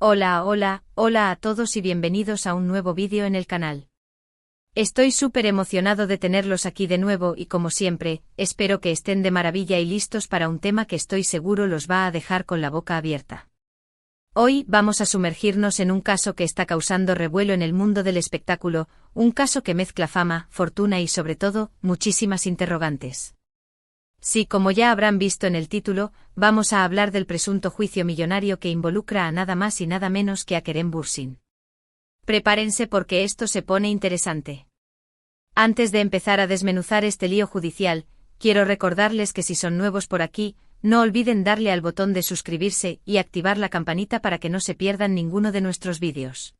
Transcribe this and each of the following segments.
Hola a todos y bienvenidos a un nuevo vídeo en el canal. Estoy súper emocionado de tenerlos aquí de nuevo y como siempre, espero que estén de maravilla y listos para un tema que estoy seguro los va a dejar con la boca abierta. Hoy vamos a sumergirnos en un caso que está causando revuelo en el mundo del espectáculo, un caso que mezcla fama, fortuna y sobre todo, muchísimas interrogantes. Sí, como ya habrán visto en el título, vamos a hablar del presunto juicio millonario que involucra a nada más y nada menos que a Kerem Bürsin. Prepárense porque esto se pone interesante. Antes de empezar a desmenuzar este lío judicial, quiero recordarles que si son nuevos por aquí, no olviden darle al botón de suscribirse y activar la campanita para que no se pierdan ninguno de nuestros vídeos.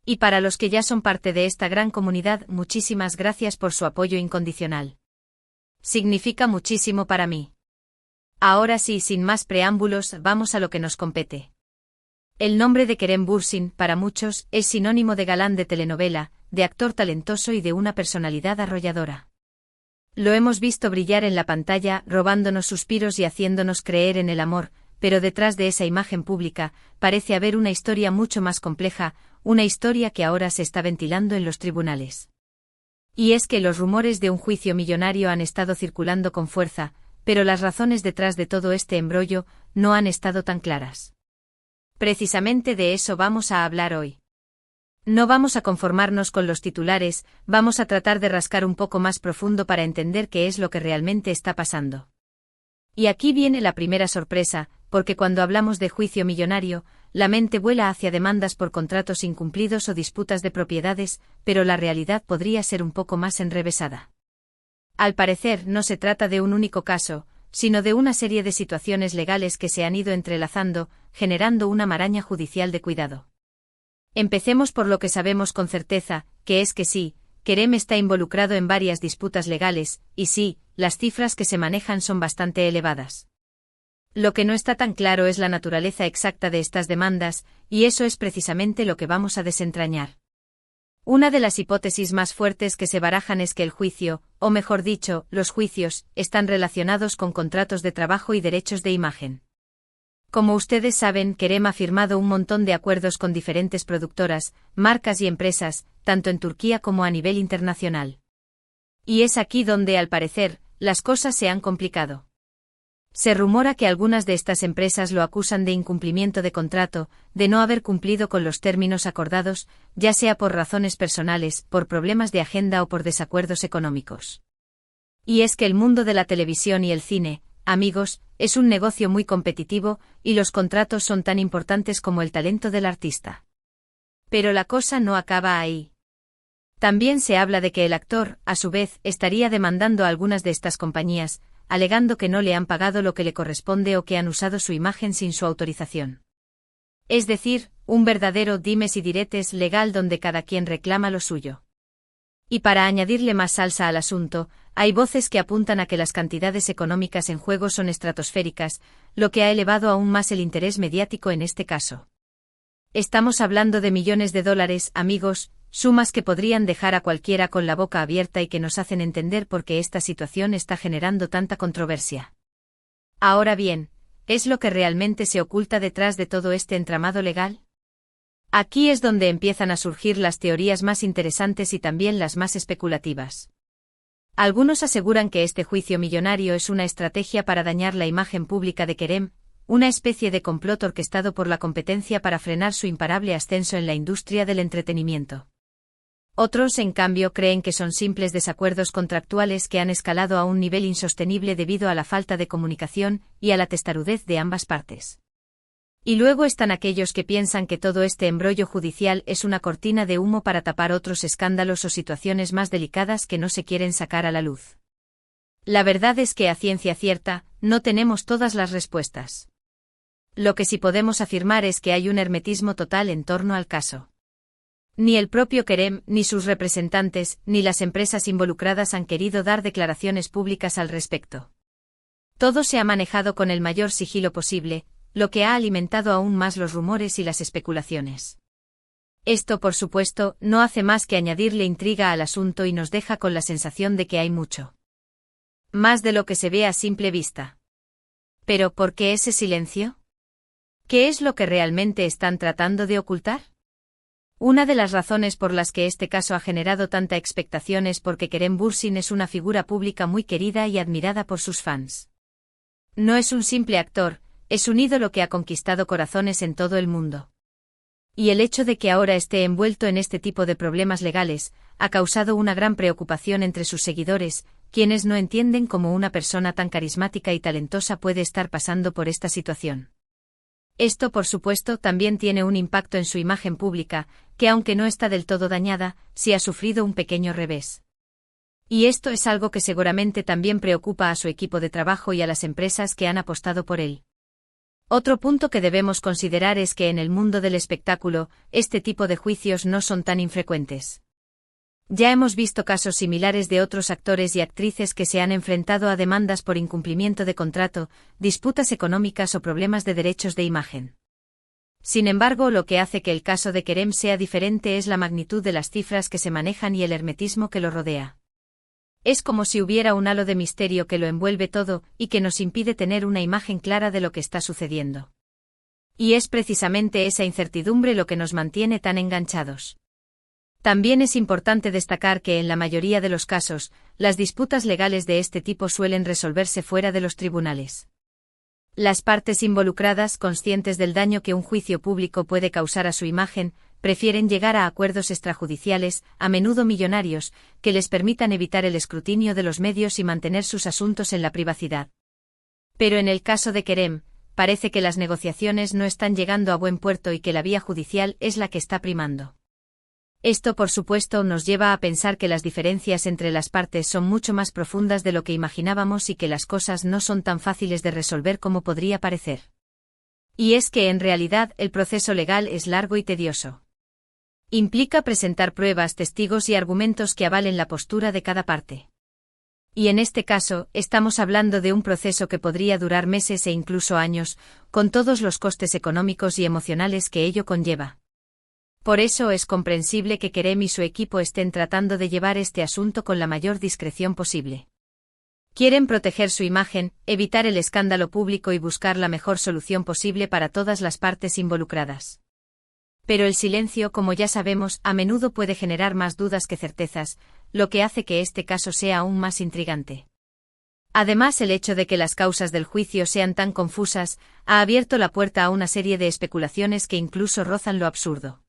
Y para los que ya son parte de esta gran comunidad, muchísimas gracias por su apoyo incondicional. Significa muchísimo para mí. Ahora sí, sin más preámbulos, vamos a lo que nos compete. El nombre de Kerem Bürsin, para muchos, es sinónimo de galán de telenovela, de actor talentoso y de una personalidad arrolladora. Lo hemos visto brillar en la pantalla, robándonos suspiros y haciéndonos creer en el amor, pero detrás de esa imagen pública, parece haber una historia mucho más compleja, una historia que ahora se está ventilando en los tribunales. Y es que los rumores de un juicio millonario han estado circulando con fuerza, pero las razones detrás de todo este embrollo no han estado tan claras. Precisamente de eso vamos a hablar hoy. No vamos a conformarnos con los titulares, vamos a tratar de rascar un poco más profundo para entender qué es lo que realmente está pasando. Y aquí viene la primera sorpresa, porque cuando hablamos de juicio millonario, la mente vuela hacia demandas por contratos incumplidos o disputas de propiedades, pero la realidad podría ser un poco más enrevesada. Al parecer, no se trata de un único caso, sino de una serie de situaciones legales que se han ido entrelazando, generando una maraña judicial de cuidado. Empecemos por lo que sabemos con certeza, que es que sí, Kerem está involucrado en varias disputas legales, y sí, las cifras que se manejan son bastante elevadas. Lo que no está tan claro es la naturaleza exacta de estas demandas, y eso es precisamente lo que vamos a desentrañar. Una de las hipótesis más fuertes que se barajan es que el juicio, o mejor dicho, los juicios, están relacionados con contratos de trabajo y derechos de imagen. Como ustedes saben, Kerem ha firmado un montón de acuerdos con diferentes productoras, marcas y empresas, tanto en Turquía como a nivel internacional. Y es aquí donde, al parecer, las cosas se han complicado. Se rumora que algunas de estas empresas lo acusan de incumplimiento de contrato, de no haber cumplido con los términos acordados, ya sea por razones personales, por problemas de agenda o por desacuerdos económicos. Y es que el mundo de la televisión y el cine, amigos, es un negocio muy competitivo, y los contratos son tan importantes como el talento del artista. Pero la cosa no acaba ahí. También se habla de que el actor, a su vez, estaría demandando a algunas de estas compañías, alegando que no le han pagado lo que le corresponde o que han usado su imagen sin su autorización. Es decir, un verdadero dimes y diretes legal donde cada quien reclama lo suyo. Y para añadirle más salsa al asunto, hay voces que apuntan a que las cantidades económicas en juego son estratosféricas, lo que ha elevado aún más el interés mediático en este caso. Estamos hablando de millones de dólares, amigos, sumas que podrían dejar a cualquiera con la boca abierta y que nos hacen entender por qué esta situación está generando tanta controversia. Ahora bien, ¿es lo que realmente se oculta detrás de todo este entramado legal? Aquí es donde empiezan a surgir las teorías más interesantes y también las más especulativas. Algunos aseguran que este juicio millonario es una estrategia para dañar la imagen pública de Kerem, una especie de complot orquestado por la competencia para frenar su imparable ascenso en la industria del entretenimiento. Otros, en cambio, creen que son simples desacuerdos contractuales que han escalado a un nivel insostenible debido a la falta de comunicación y a la testarudez de ambas partes. Y luego están aquellos que piensan que todo este embrollo judicial es una cortina de humo para tapar otros escándalos o situaciones más delicadas que no se quieren sacar a la luz. La verdad es que a ciencia cierta, no tenemos todas las respuestas. Lo que sí podemos afirmar es que hay un hermetismo total en torno al caso. Ni el propio Kerem, ni sus representantes, ni las empresas involucradas han querido dar declaraciones públicas al respecto. Todo se ha manejado con el mayor sigilo posible, lo que ha alimentado aún más los rumores y las especulaciones. Esto, por supuesto, no hace más que añadirle intriga al asunto y nos deja con la sensación de que hay mucho más de lo que se ve a simple vista. ¿Pero por qué ese silencio? ¿Qué es lo que realmente están tratando de ocultar? Una de las razones por las que este caso ha generado tanta expectación es porque Kerem Bürsin es una figura pública muy querida y admirada por sus fans. No es un simple actor, es un ídolo que ha conquistado corazones en todo el mundo. Y el hecho de que ahora esté envuelto en este tipo de problemas legales, ha causado una gran preocupación entre sus seguidores, quienes no entienden cómo una persona tan carismática y talentosa puede estar pasando por esta situación. Esto, por supuesto, también tiene un impacto en su imagen pública, que aunque no está del todo dañada, sí ha sufrido un pequeño revés. Y esto es algo que seguramente también preocupa a su equipo de trabajo y a las empresas que han apostado por él. Otro punto que debemos considerar es que en el mundo del espectáculo, este tipo de juicios no son tan infrecuentes. Ya hemos visto casos similares de otros actores y actrices que se han enfrentado a demandas por incumplimiento de contrato, disputas económicas o problemas de derechos de imagen. Sin embargo, lo que hace que el caso de Kerem sea diferente es la magnitud de las cifras que se manejan y el hermetismo que lo rodea. Es como si hubiera un halo de misterio que lo envuelve todo y que nos impide tener una imagen clara de lo que está sucediendo. Y es precisamente esa incertidumbre lo que nos mantiene tan enganchados. También es importante destacar que en la mayoría de los casos, las disputas legales de este tipo suelen resolverse fuera de los tribunales. Las partes involucradas, conscientes del daño que un juicio público puede causar a su imagen, prefieren llegar a acuerdos extrajudiciales, a menudo millonarios, que les permitan evitar el escrutinio de los medios y mantener sus asuntos en la privacidad. Pero en el caso de Kerem, parece que las negociaciones no están llegando a buen puerto y que la vía judicial es la que está primando. Esto, por supuesto, nos lleva a pensar que las diferencias entre las partes son mucho más profundas de lo que imaginábamos y que las cosas no son tan fáciles de resolver como podría parecer. Y es que en realidad el proceso legal es largo y tedioso. Implica presentar pruebas, testigos y argumentos que avalen la postura de cada parte. Y en este caso, estamos hablando de un proceso que podría durar meses e incluso años, con todos los costes económicos y emocionales que ello conlleva. Por eso es comprensible que Kerem y su equipo estén tratando de llevar este asunto con la mayor discreción posible. Quieren proteger su imagen, evitar el escándalo público y buscar la mejor solución posible para todas las partes involucradas. Pero el silencio, como ya sabemos, a menudo puede generar más dudas que certezas, lo que hace que este caso sea aún más intrigante. Además, el hecho de que las causas del juicio sean tan confusas, ha abierto la puerta a una serie de especulaciones que incluso rozan lo absurdo.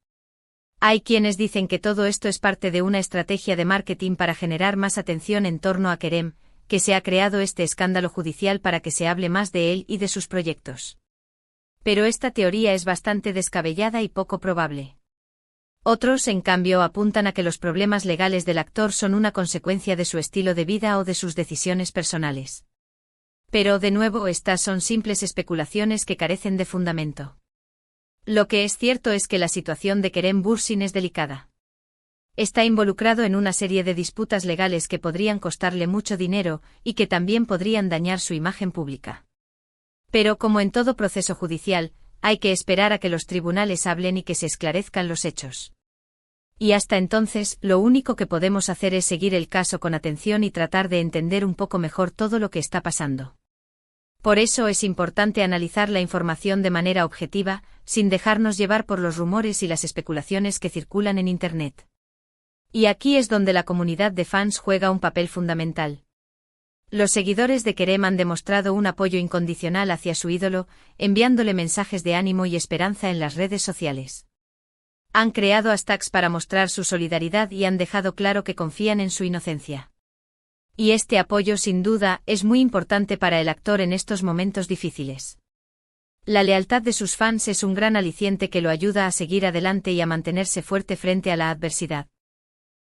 Hay quienes dicen que todo esto es parte de una estrategia de marketing para generar más atención en torno a Kerem, que se ha creado este escándalo judicial para que se hable más de él y de sus proyectos. Pero esta teoría es bastante descabellada y poco probable. Otros, en cambio, apuntan a que los problemas legales del actor son una consecuencia de su estilo de vida o de sus decisiones personales. Pero, de nuevo, estas son simples especulaciones que carecen de fundamento. Lo que es cierto es que la situación de Kerem Bürsin es delicada. Está involucrado en una serie de disputas legales que podrían costarle mucho dinero y que también podrían dañar su imagen pública. Pero como en todo proceso judicial, hay que esperar a que los tribunales hablen y que se esclarezcan los hechos. Y hasta entonces, lo único que podemos hacer es seguir el caso con atención y tratar de entender un poco mejor todo lo que está pasando. Por eso es importante analizar la información de manera objetiva, sin dejarnos llevar por los rumores y las especulaciones que circulan en Internet. Y aquí es donde la comunidad de fans juega un papel fundamental. Los seguidores de Kerem han demostrado un apoyo incondicional hacia su ídolo, enviándole mensajes de ánimo y esperanza en las redes sociales. Han creado hashtags para mostrar su solidaridad y han dejado claro que confían en su inocencia. Y este apoyo, sin duda, es muy importante para el actor en estos momentos difíciles. La lealtad de sus fans es un gran aliciente que lo ayuda a seguir adelante y a mantenerse fuerte frente a la adversidad.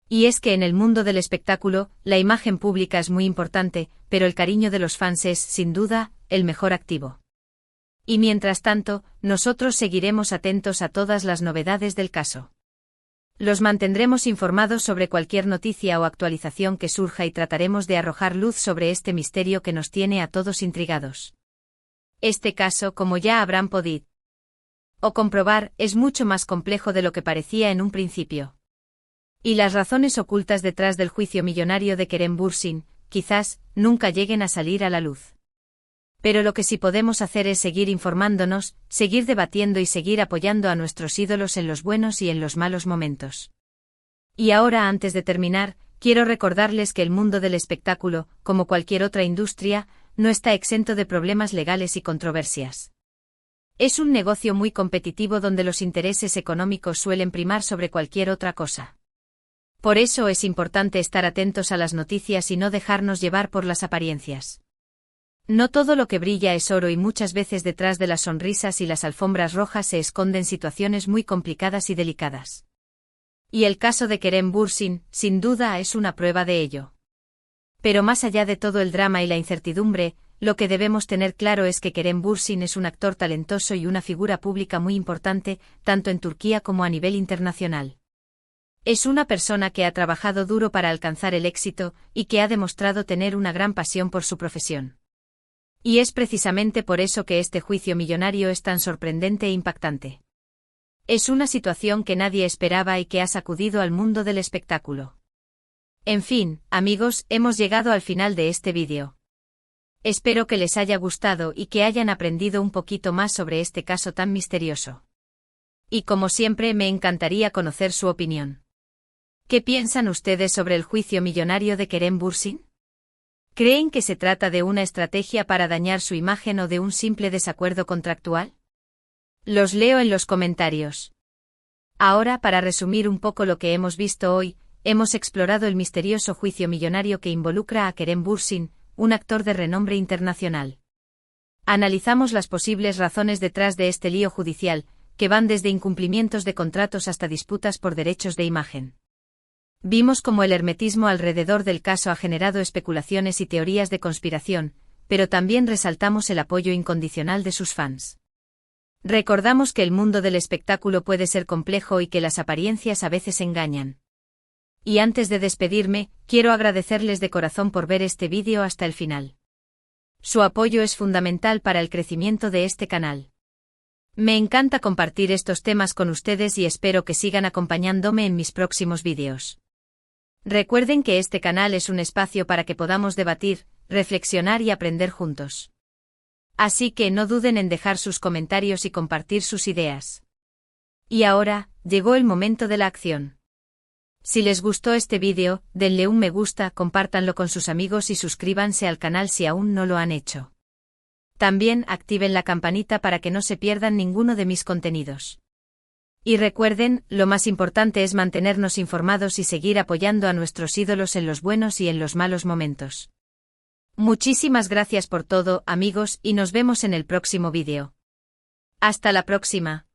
Y es que en el mundo del espectáculo, la imagen pública es muy importante, pero el cariño de los fans es, sin duda, el mejor activo. Y mientras tanto, nosotros seguiremos atentos a todas las novedades del caso. Los mantendremos informados sobre cualquier noticia o actualización que surja y trataremos de arrojar luz sobre este misterio que nos tiene a todos intrigados. Este caso, como ya habrán podido comprobar, es mucho más complejo de lo que parecía en un principio. Y las razones ocultas detrás del juicio millonario de Kerem Bürsin, quizás, nunca lleguen a salir a la luz. Pero lo que sí podemos hacer es seguir informándonos, seguir debatiendo y seguir apoyando a nuestros ídolos en los buenos y en los malos momentos. Y ahora, antes de terminar, quiero recordarles que el mundo del espectáculo, como cualquier otra industria, no está exento de problemas legales y controversias. Es un negocio muy competitivo donde los intereses económicos suelen primar sobre cualquier otra cosa. Por eso es importante estar atentos a las noticias y no dejarnos llevar por las apariencias. No todo lo que brilla es oro y muchas veces detrás de las sonrisas y las alfombras rojas se esconden situaciones muy complicadas y delicadas. Y el caso de Kerem Bürsin, sin duda, es una prueba de ello. Pero más allá de todo el drama y la incertidumbre, lo que debemos tener claro es que Kerem Bürsin es un actor talentoso y una figura pública muy importante, tanto en Turquía como a nivel internacional. Es una persona que ha trabajado duro para alcanzar el éxito y que ha demostrado tener una gran pasión por su profesión. Y es precisamente por eso que este juicio millonario es tan sorprendente e impactante. Es una situación que nadie esperaba y que ha sacudido al mundo del espectáculo. En fin, amigos, hemos llegado al final de este vídeo. Espero que les haya gustado y que hayan aprendido un poquito más sobre este caso tan misterioso. Y como siempre, me encantaría conocer su opinión. ¿Qué piensan ustedes sobre el juicio millonario de Kerem Bürsin? ¿Creen que se trata de una estrategia para dañar su imagen o de un simple desacuerdo contractual? Los leo en los comentarios. Ahora, para resumir un poco lo que hemos visto hoy, hemos explorado el misterioso juicio millonario que involucra a Kerem Bürsin, un actor de renombre internacional. Analizamos las posibles razones detrás de este lío judicial, que van desde incumplimientos de contratos hasta disputas por derechos de imagen. Vimos cómo el hermetismo alrededor del caso ha generado especulaciones y teorías de conspiración, pero también resaltamos el apoyo incondicional de sus fans. Recordamos que el mundo del espectáculo puede ser complejo y que las apariencias a veces engañan. Y antes de despedirme, quiero agradecerles de corazón por ver este vídeo hasta el final. Su apoyo es fundamental para el crecimiento de este canal. Me encanta compartir estos temas con ustedes y espero que sigan acompañándome en mis próximos vídeos. Recuerden que este canal es un espacio para que podamos debatir, reflexionar y aprender juntos. Así que no duden en dejar sus comentarios y compartir sus ideas. Y ahora, llegó el momento de la acción. Si les gustó este vídeo, denle un me gusta, compártanlo con sus amigos y suscríbanse al canal si aún no lo han hecho. También activen la campanita para que no se pierdan ninguno de mis contenidos. Y recuerden, lo más importante es mantenernos informados y seguir apoyando a nuestros ídolos en los buenos y en los malos momentos. Muchísimas gracias por todo, amigos, y nos vemos en el próximo vídeo. Hasta la próxima.